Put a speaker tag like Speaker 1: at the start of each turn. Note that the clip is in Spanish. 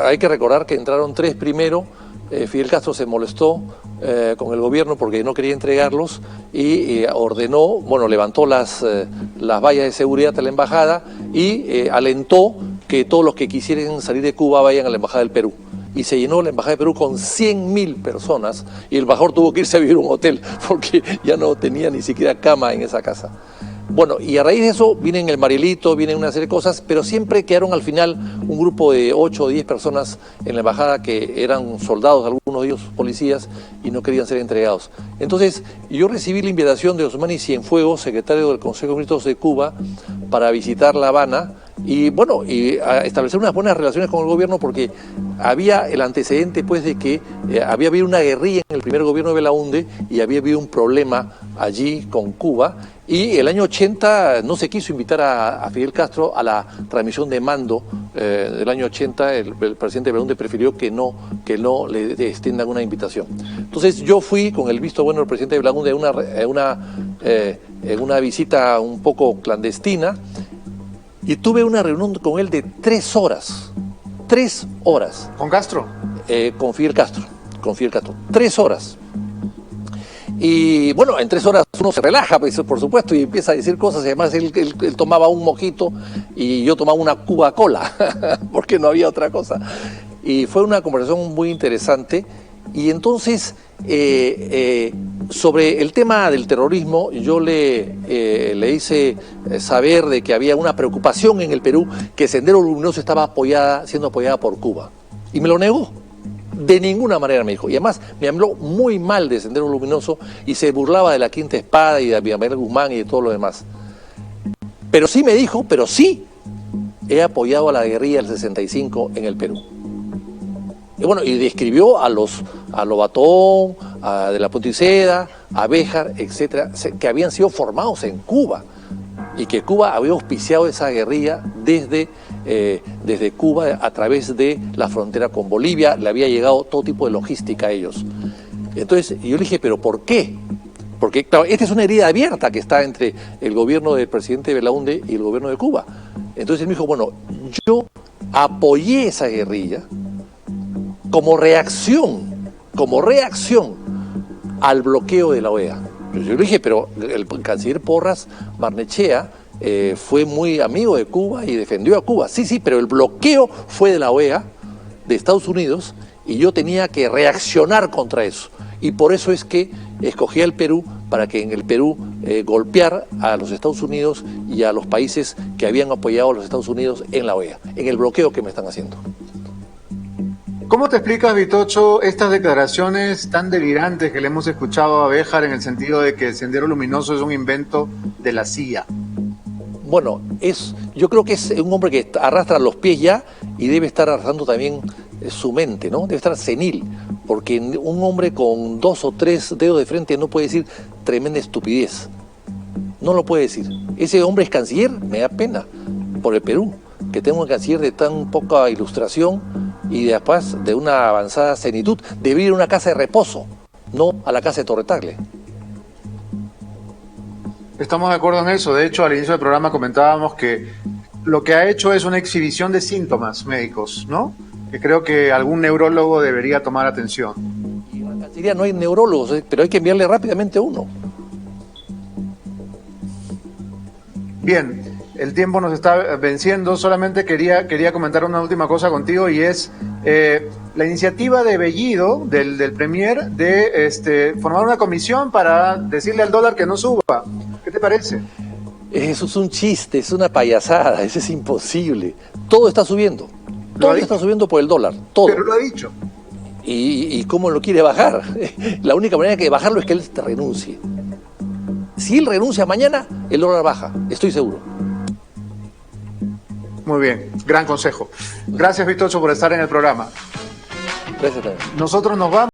Speaker 1: hay que recordar que entraron 3 primero. Fidel Castro se molestó con el gobierno porque no quería entregarlos y ordenó, levantó las vallas de seguridad a la embajada y alentó que todos los que quisieran salir de Cuba vayan a la embajada del Perú. Y se llenó la embajada de Perú con 100.000 personas y el embajador tuvo que irse a vivir a un hotel porque ya no tenía ni siquiera cama en esa casa. Bueno, y a raíz de eso vienen el Marielito, vienen una serie de cosas, pero siempre quedaron al final un grupo de 8 o 10 personas en la embajada que eran soldados, algunos de ellos policías, y no querían ser entregados. Entonces, yo recibí la invitación de Osmani Cienfuegos, secretario del Consejo de Ministros de Cuba, para visitar La Habana y a establecer unas buenas relaciones con el gobierno, porque había el antecedente pues de que había habido una guerrilla en el primer gobierno de Belaúnde y había habido un problema allí con Cuba, y el año 80 no se quiso invitar a Fidel Castro a la transmisión de mando del año 80, el presidente Belaúnde prefirió que no le extiendan una invitación. Entonces yo fui con el visto bueno del presidente Belaúnde en una visita un poco clandestina, y tuve una reunión con él de 3 horas. 3 horas.
Speaker 2: ¿Con Castro?
Speaker 1: Con Fidel Castro. 3 horas. Y bueno, en 3 horas uno se relaja, pues, por supuesto, y empieza a decir cosas. Y además él tomaba un mojito y yo tomaba una Cuba-Cola, porque no había otra cosa. Y fue una conversación muy interesante. Y entonces, sobre el tema del terrorismo, yo le hice saber de que había una preocupación en el Perú, que Sendero Luminoso estaba siendo apoyada por Cuba. Y me lo negó. De ninguna manera, me dijo. Y además me habló muy mal de Sendero Luminoso y se burlaba de la Quinta Espada y de Abimael Guzmán y de todo lo demás. Pero sí me dijo, he apoyado a la guerrilla del 65 en el Perú. Y bueno, y describió a Lobatón, a De la Ponticeda, a Béjar, etcétera, que habían sido formados en Cuba y que Cuba había auspiciado esa guerrilla desde Cuba a través de la frontera con Bolivia, le había llegado todo tipo de logística a ellos. Entonces yo le dije, ¿pero por qué? Porque claro, esta es una herida abierta que está entre el gobierno del presidente Belaúnde y el gobierno de Cuba. Entonces él me dijo, bueno, yo apoyé esa guerrilla como reacción al bloqueo de la OEA. Yo le dije, pero el canciller Porras Barnechea fue muy amigo de Cuba y defendió a Cuba. Sí, pero el bloqueo fue de la OEA, de Estados Unidos, y yo tenía que reaccionar contra eso. Y por eso es que escogí al Perú, para que en el Perú golpear a los Estados Unidos y a los países que habían apoyado a los Estados Unidos en la OEA, en el bloqueo que me están haciendo.
Speaker 2: ¿Cómo te explicas, Vitocho, estas declaraciones tan delirantes que le hemos escuchado a Béjar en el sentido de que el Sendero Luminoso es un invento de la CIA?
Speaker 1: Bueno, yo creo que es un hombre que arrastra los pies ya y debe estar arrastrando también su mente, ¿no? Debe estar senil, porque un hombre con 2 o 3 dedos de frente no puede decir tremenda estupidez. No lo puede decir. Ese hombre es canciller, me da pena por el Perú, que tenga un canciller de tan poca ilustración y después de una avanzada senitud, debe ir a una casa de reposo, no a la casa de Torre Tagle.
Speaker 2: Estamos de acuerdo en eso. De hecho, al inicio del programa comentábamos que lo que ha hecho es una exhibición de síntomas médicos, ¿no? Que creo que algún neurólogo debería tomar atención.
Speaker 1: Y en la Cancillería no hay neurólogos, pero hay que enviarle rápidamente uno.
Speaker 2: Bien, el tiempo nos está venciendo. Solamente quería comentar una última cosa contigo, y es la iniciativa de Bellido, del Premier, de formar una comisión para decirle al dólar que no suba. ¿Qué te parece?
Speaker 1: Eso es un chiste, es una payasada, eso es imposible. Todo está subiendo. Todo está subiendo por el dólar, todo.
Speaker 2: Pero lo ha dicho.
Speaker 1: ¿Y cómo lo quiere bajar? La única manera de bajarlo es que él renuncie. Si él renuncia mañana, el dólar baja, estoy seguro.
Speaker 2: Muy bien, gran consejo. Gracias, Vitocho, por estar en el programa.
Speaker 1: Gracias también.
Speaker 2: Nosotros nos vamos.